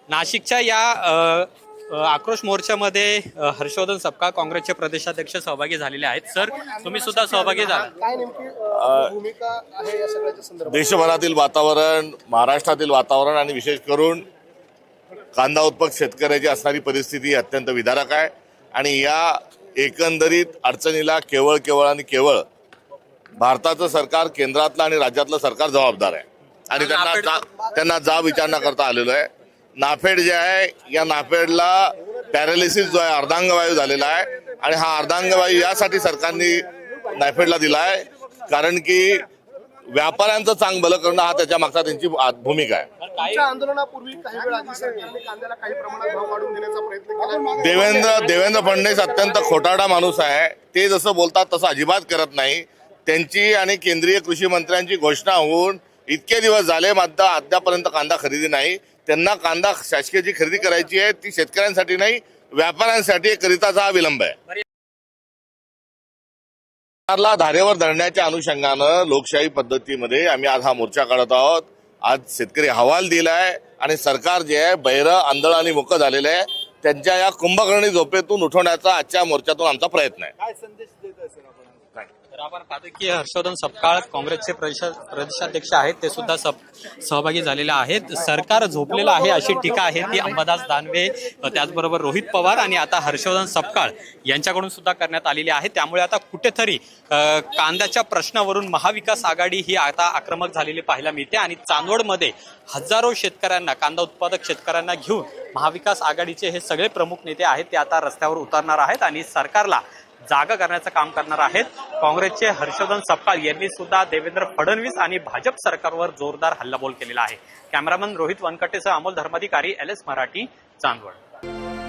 नाशिकच्या या आक्रोश मोर्चामध्ये हर्षवर्धन सपकाळ काँग्रेसचे प्रदेशाध्यक्ष सहभागी झालेले आहेत. सर, तुम्ही सुद्धा सहभागी झाला. काय नेमकी भूमिका आहे या सगळ्याच्या संदर्भात? देशभरातील वातावरण, महाराष्ट्रातील वातावरण आणि विशेष करून कांदा उत्पादक शेतकऱ्याची असणारी परिस्थिती अत्यंत विदारक आहे आणि या एकंदरीत अडचणीला केवळ आणि केवळ भारताचं सरकार, केंद्रातलं आणि राज्यातलं सरकार जबाबदार आहे आणि त्यांना जाब विचारणा करता आलेलो आहे. नाफेड जे आहे, या नाफेडला पॅरालिसिस जो आहे, अर्धांगवायू झालेला आहे आणि हा अर्धांगवायू यासाठी सरकारने नाफेडला दिला आहे कारण की व्यापाऱ्यांचं चांग भलं करणं हा त्याच्या मागचा त्यांची भूमिका आहे. तुमच्या आंदोलनापूर्वी काही वेळा आधी सरकारने कांद्याला काही प्रमाणात भाव वाढवून देण्याचा प्रयत्न केला. देवेंद्र फडणवीस अत्यंत खोटारडा माणूस आहे. ते जसं बोलतात तसं अजिबात करत नाही. त्यांची आणि केंद्रीय कृषी मंत्र्यांची घोषणा होऊन इतके दिवस झाले, मात्र अद्यापर्यंत कांदा खरेदी नाही. त्यांना कांदा शासकीयची खरेदी करायची आहे, ती शेतकऱ्यांसाठी नाही, व्यापाऱ्यांसाठी करिताचा हा विलंब आहे. सरकारला धारेवर धरण्याच्या अनुषंगानं लोकशाही पद्धतीमध्ये आम्ही आज हा मोर्चा काढत आहोत. आज शेतकरी हवाल दिलाय आणि सरकार जे आहे बहिरं, आंधळ आणि मूक झालेलं आहे. त्यांच्या या कुंभकर्णी झोपेतून उठवण्याचा आजच्या मोर्चातून आमचा प्रयत्न आहे. काय संदेश देत आहे सर आपण? तर आपण पाहतो की हर्षवर्धन सपकाळ काँग्रेसचे प्रदेशाध्यक्ष आहेत, ते सुद्धा सहभागी झालेले आहेत. सरकार झोपलेलं आहे अशी टीका आहे ती अंबादास दानवे, त्याचबरोबर रोहित पवार आणि आता हर्षवर्धन सपकाळ यांच्याकडून सुद्धा करण्यात आलेली आहे. त्यामुळे आता कुठेतरी कांद्याच्या प्रश्नावरून महाविकास आघाडी ही आता आक्रमक झालेली पाहायला मिळते आणि चांदवडमध्ये हजारो शेतकऱ्यांना, कांदा उत्पादक शेतकऱ्यांना घेऊन महाविकास आघाडीचे हे सगळे प्रमुख नेते आहेत ते आता रस्त्यावर उतरणार आहेत आणि सरकारला जागा करण्याचं काम करणार आहेत. काँग्रेसचे हर्षवर्धन सपकाळ यांनी सुद्धा देवेंद्र फडणवीस आणि भाजप सरकारवर जोरदार हल्लाबोल केलेला आहे. कॅमेरामन रोहित वनकटेसह अमोल धर्माधिकारी, LS मराठी, चांदवड.